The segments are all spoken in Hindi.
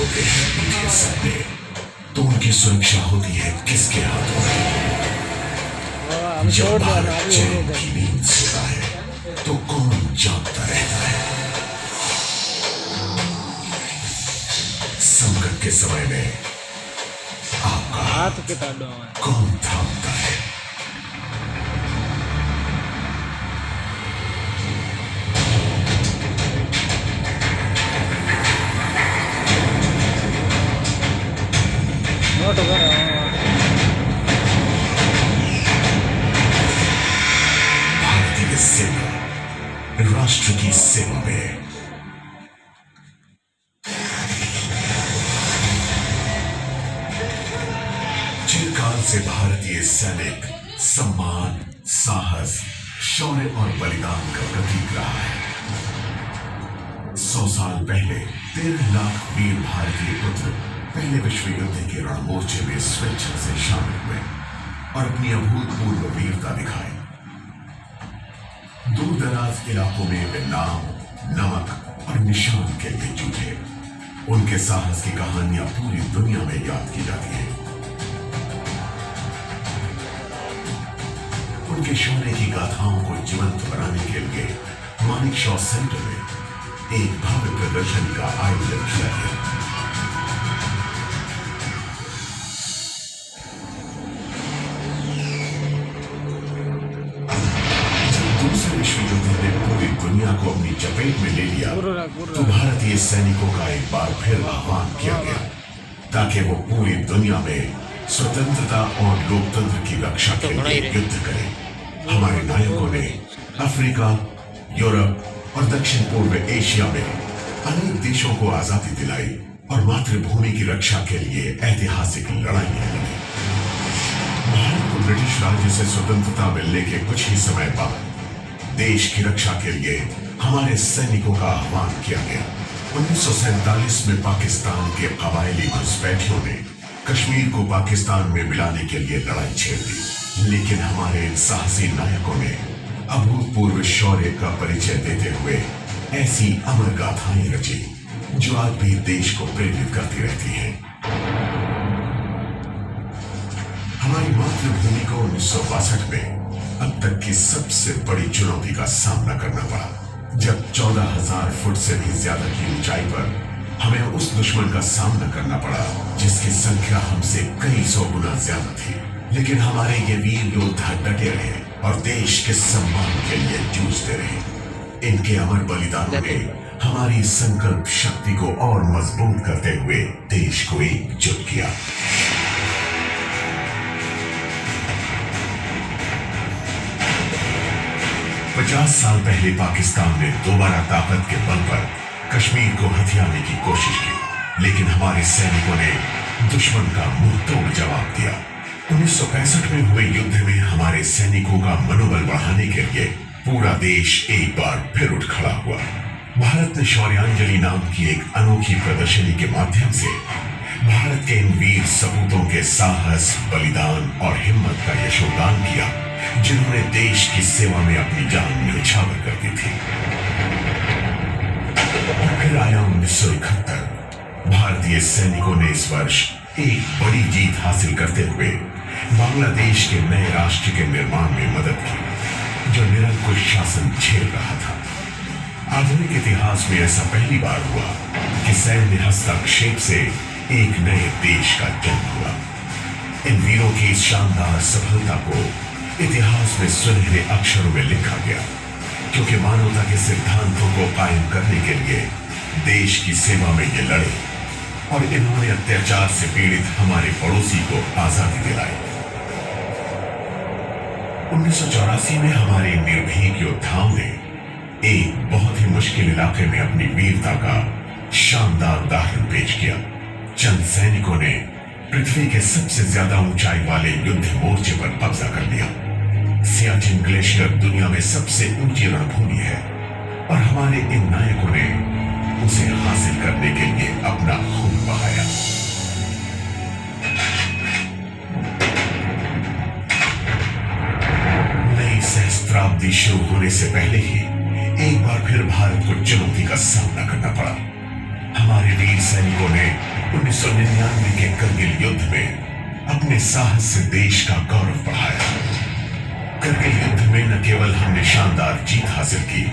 होते हैं उनके सपने, तो उनकी सुरक्षा होती है किसके हाथों में? जब भारत चैन की नींद सोता है तो कौन जागता रहता है? संकट के समय में आपका हाथ कौन थामता है? भारतीय सेना राष्ट्र की सेवा में। चिरकाल से भारतीय सैनिक सम्मान, साहस, शौर्य और बलिदान का प्रतीक रहा है। 100 साल पहले 13 लाख वीर भारतीय पुत्र पहले विश्व युद्ध के रणमोर्चे में स्वेच्छा से शामिल हुए और अपनी अभूतपूर्व वीरता दिखाई। दूर दराज इलाकों में वे नाम, नमक और निशान के लिए जूझे। उनके साहस की कहानियां पूरी दुनिया में याद की जाती है। उनके शौर्य की गाथाओं को जीवंत बनाने के लिए मानेकशॉ सेंटर में एक भव्य प्रदर्शनी का आयोजन किया गया। दूसरे विश्व युद्ध ने पूरी दुनिया को अपनी चपेट में ले लिया तो भारतीय सैनिकों का एक बार फिर आह्वान किया गया ताकि वो पूरी दुनिया में स्वतंत्रता और लोकतंत्र की रक्षा के लिए युद्ध करें। हमारे नायकों ने अफ्रीका, यूरोप और दक्षिण पूर्व एशिया में अनेक देशों को आजादी दिलाई और मातृभूमि की रक्षा के लिए ऐतिहासिक लड़ाइयां लड़ी। भारत को ब्रिटिश राज्य से स्वतंत्रता मिलने के कुछ ही समय बाद देश की रक्षा के लिए हमारे सैनिकों का आह्वान किया गया। 1947 में पाकिस्तान के कबायली घुसपैठियों ने कश्मीर को पाकिस्तान में मिलाने के लिए लड़ाई छेड़ दी, लेकिन हमारे इन साहसी नायकों ने अभूतपूर्व शौर्य का परिचय देते हुए ऐसी अमर गाथाएं रची जो आज भी देश को प्रेरित करती रहती हैं। हमारी मातृभूमि को 1962 में अब तक की सबसे बड़ी चुनौती का सामना करना पड़ा, जब 14,000 फुट से भी ज्यादा की ऊंचाई पर हमें उस दुश्मन का सामना करना पड़ा जिसकी संख्या हमसे कई सौ गुना ज्यादा थी। लेकिन हमारे ये वीर योद्धा डटे रहे और देश के सम्मान के लिए जूझते रहे। इनके अमर बलिदानों ने हमारी संकल्प शक्ति को और मजबूत करते हुए देश को एकजुट किया। पचास साल पहले पाकिस्तान ने दोबारा ताकत के बल पर कश्मीर को हथियाने की कोशिश की, लेकिन हमारे सैनिकों ने दुश्मन का मुंह तोड़ जवाब दिया। 1965 में हुए युद्ध में हमारे सैनिकों का मनोबल बढ़ाने के लिए पूरा देश एक बार फिर उठ खड़ा हुआ। भारत ने शौर्यांजलि नाम की एक अनोखी प्रदर्शनी के माध्यम से भारत के इन वीर सपूतों के साहस, बलिदान और हिम्मत का यशोगान किया जिन्होंने देश की सेवा में अपनी जान न्यौछावर कर दी थी। फिर आया 1971। भारतीय सैनिकों ने इस वर्ष एक बड़ी जीत हासिल करते हुए बांग्लादेश के नए राष्ट्र के निर्माण में मदद की, जो निरंकुश शासन झेल रहा था। आधुनिक इतिहास में ऐसा पहली बार हुआ कि सैन्य हस्तक्षेप से एक नए देश का जन्म हुआ। इन वीरों की इस शानदार सफलता को इतिहास में सुनहरे अक्षरों में लिखा गया, क्योंकि मानवता के सिद्धांतों को कायम करने के लिए देश की सेवा में ये लड़े और इन्होंने अत्याचार से पीड़ित हमारे पड़ोसी को आजादी दिलाई। 1984 में हमारे निर्भीक योद्धाओं ने एक बहुत ही मुश्किल इलाके में अपनी वीरता का शानदार उदाहरण पेश किया। चंद सैनिकों ने पृथ्वी के सबसे ज्यादा ऊंचाई वाले युद्ध मोर्चे पर कब्जा कर लिया। सियाचिन ग्लेशियर दुनिया में सबसे ऊंची रणभूमि है और हमारे इन नायकों ने उसे हासिल करने के लिए अपना खून बहाया। नई सहस्त्राब्दी शुरू होने से पहले ही एक बार फिर भारत को चुनौती का सामना करना पड़ा। हमारे वीर सैनिकों ने 1999 के करगिल युद्ध में अपने साहस से देश का गौरव बढ़ाया। करगिल युद्ध में न केवल हमने शानदार जीत हासिल की,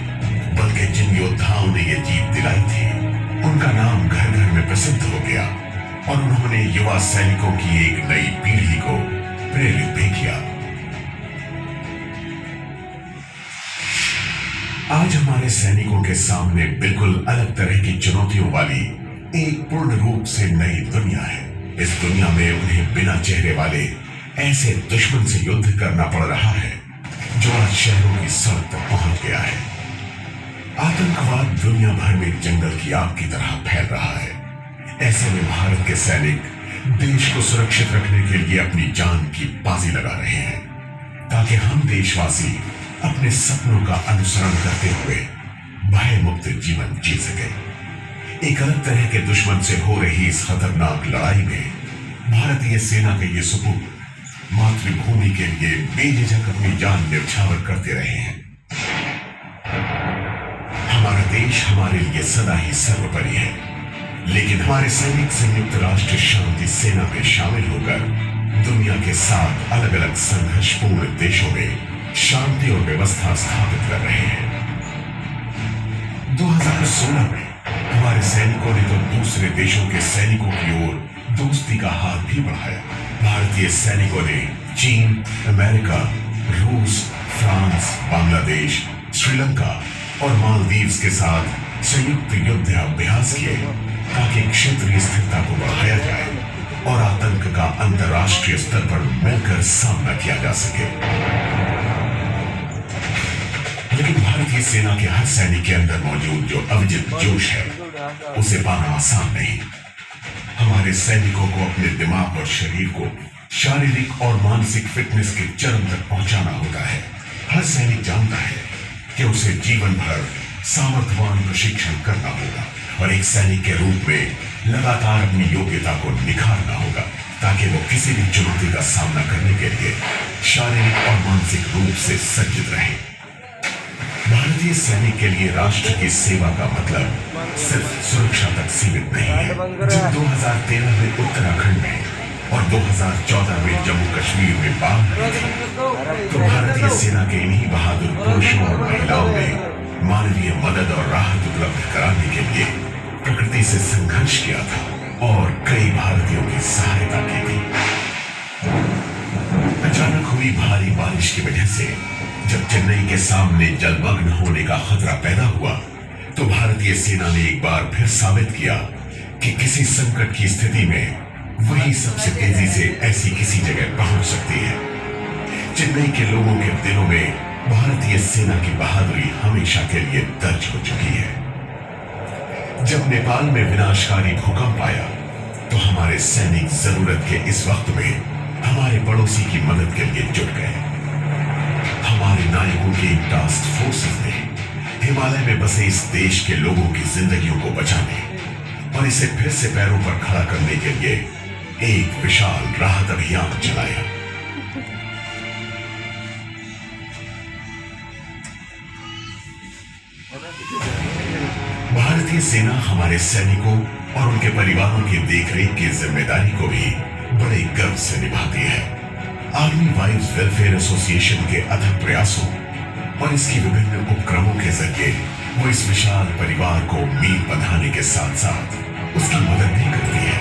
बल्कि जिन योद्धाओं ने यह जीत दिलाई थी, उनका नाम घर घर में प्रसिद्ध हो गया और उन्होंने युवा सैनिकों की एक नई पीढ़ी को प्रेरित भी किया। आज हमारे सैनिकों के सामने बिल्कुल अलग तरह की चुनौतियों वाली एक पूर्ण रूप से नई दुनिया है। इस दुनिया में उन्हें बिना चेहरे वाले ऐसे दुश्मन से युद्ध करना पड़ रहा है जो आज शहरों की सड़क तक पहुंच गया है। आतंकवाद दुनिया भर में जंगल की आग की तरह फैल रहा है। ऐसे में भारत के सैनिक देश को सुरक्षित रखने के लिए अपनी जान की बाजी लगा रहे हैं, ताकि हम देशवासी अपने सपनों का अनुसरण करते हुए भय मुक्त जीवन जी सके। एक अलग तरह के दुश्मन से हो रही इस खतरनाक लड़ाई में भारतीय सेना के ये सपूत मातृभूमि के लिए बेझिझक अपनी जान न्यौछावर करते रहे हैं। हमारा देश हमारे लिए सदा ही सर्वोपरि है, लेकिन हमारे सैनिक संयुक्त राष्ट्र शांति सेना में शामिल होकर दुनिया के 7 अलग अलग संघर्षपूर्ण देशों में शांति और व्यवस्था स्थापित कर रहे हैं। 2016 में हमारे सैनिकों ने तो दूसरे देशों के सैनिकों की ओर दोस्ती का हाथ भी बढ़ाया। भारतीय सैनिकों ने चीन, अमेरिका, रूस, फ्रांस, बांग्लादेश, श्रीलंका और मालदीव्स के साथ संयुक्त युद्ध अभ्यास किए, ताकि क्षेत्रीय स्थिरता को बढ़ाया जाए और आतंक का अंतर्राष्ट्रीय स्तर पर मिलकर सामना किया जा सके। लेकिन भारतीय सेना के हर सैनिक के अंदर मौजूद जो अविजित जोश है, उसे पाना आसान नहीं। हमारे सैनिकों को अपने दिमाग और शरीर को शारीरिक और मानसिक फिटनेस के चरम तक पहुंचाना होता है। हर सैनिक जानता है कि उसे जीवन भर सामर्थ्यवान प्रशिक्षण करना होगा और एक सैनिक के रूप में लगातार अपनी योग्यता को निखारना होगा, ताकि वो किसी भी चुनौती का सामना करने के लिए शारीरिक और मानसिक रूप से सज्जित रहे। भारतीय सैनिक के लिए राष्ट्र की सेवा का मतलब सिर्फ सुरक्षा तक सीमित नहीं है। जब 2013 में उत्तराखंड में और 2014 में जम्मू कश्मीर में बाढ़ आई थी, तो भारतीय सेना के इन्हीं बहादुर पुरुषों और महिलाओं ने मानवीय मदद और राहत उपलब्ध कराने के लिए प्रकृति से संघर्ष किया था और कई भारतीयों की सहायता की थी। अचानक हुई भारी बारिश की वजह से जब चेन्नई के सामने जलमग्न होने का खतरा पैदा हुआ, तो भारतीय सेना ने एक बार फिर साबित किया कि किसी संकट की स्थिति में वही सबसे तेजी से ऐसी किसी जगह पहुंच सकती है। चेन्नई के लोगों के दिलों में भारतीय सेना की बहादुरी हमेशा के लिए दर्ज हो चुकी है। जब नेपाल में विनाशकारी भूकंप आया, तो हमारे सैनिक जरूरत के इस वक्त में हमारे पड़ोसी की मदद के लिए जुट गए। हमारे नायकों के टास्क फोर्सेस ने हिमालय में बसे इस देश के लोगों की जिंदगियों को बचाने और इसे फिर से पैरों पर खड़ा करने के लिए एक विशाल राहत अभियान चलाया। भारतीय सेना हमारे सैनिकों और उनके परिवारों की देखरेख की जिम्मेदारी को भी बड़े गर्व से निभाती है। आर्मी वाइव्स वेलफेयर एसोसिएशन के अथक प्रयासों और इसकी विभिन्न उपक्रमों के जरिए वो इस विशाल परिवार को उम्मीद बंधाने के साथ साथ उसकी मदद भी करती है।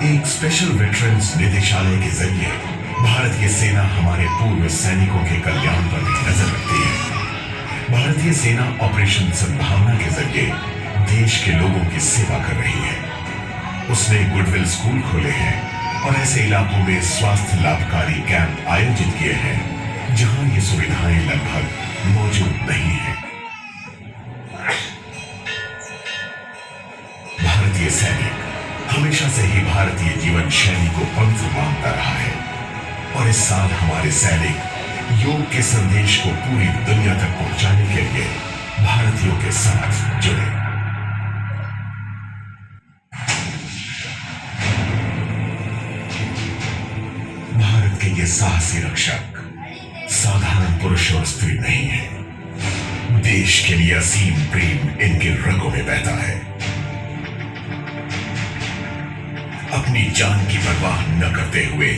एक स्पेशल वेटरन्स निदेशालय के जरिए भारतीय सेना हमारे पूर्व सैनिकों के कल्याण पर भी नजर रखती है। भारतीय सेना ऑपरेशन सद्भावना के जरिए देश के लोगों की सेवा कर रही है। उसने गुडविल स्कूल खोले हैं और ऐसे इलाकों में स्वास्थ्य लाभकारी कैंप आयोजित किए हैं जहां ये सुविधाएं लगभग मौजूद नहीं है। भारतीय सैनिक हमेशा से ही भारतीय जीवन शैली को पवित्र मानता रहा है और इस साल हमारे सैनिक योग के संदेश को पूरी दुनिया तक पहुंचाने के लिए भारतीयों के साथ जुड़े। भारत के ये साहसी रक्षक साधारण पुरुष और स्त्री नहीं है। देश के लिए असीम प्रेम इनके रगों में बहता है। अपनी जान की परवाह न करते हुए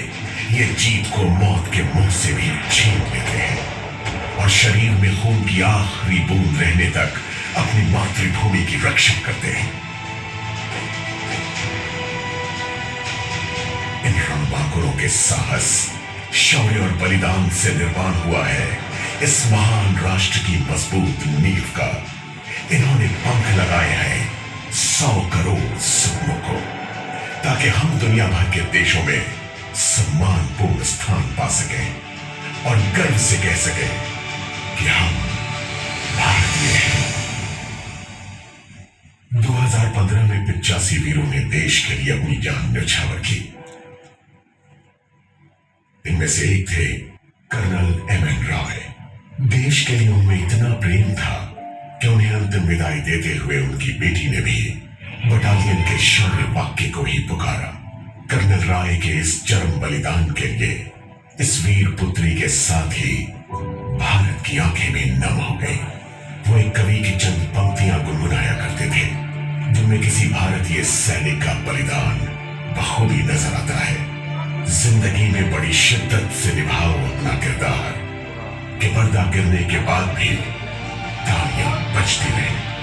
ये जीत को मौत के मुंह से भी छीन लेते हैं और शरीर में खून की आखिरी बूंद रहने तक अपनी मातृभूमि की रक्षा करते हैं। इन रणबांकुरों के साहस, शौर्य और बलिदान से निर्माण हुआ है इस महान राष्ट्र की मजबूत नींव का। इन्होंने पंख लगाए हैं 100 करोड़ सपनों को, ताकि हम दुनिया भर के देशों में सम्मानपूर्ण स्थान पा सकें और गर्व से कह सकें कि हम भारतीय हैं। 2015 में 85 वीरों ने देश के लिए अपनी जान न्यौछावर की। इनमें से एक थे कर्नल एमएन रॉय। देश के लिए उनमें इतना प्रेम था कि उन्हें अंतिम विदाई देते हुए उनकी बेटी ने भी बटालियन के शौर्य वाक्य को ही पुकारा। कर्नल रॉय के इस चरम बलिदान के लिए इस वीर पुत्री के साथ ही भारत की आंखें भी नम हो गई। वो एक कवि की चंद पंक्तियां गुनगुनाया करते थे, जिनमें किसी भारतीय सैनिक का बलिदान बखूबी नजर आता है। जिंदगी में बड़ी शिद्दत से निभाओ अपना किरदार, कि पर्दा गिरने के बाद भी तालियां बजती रहे।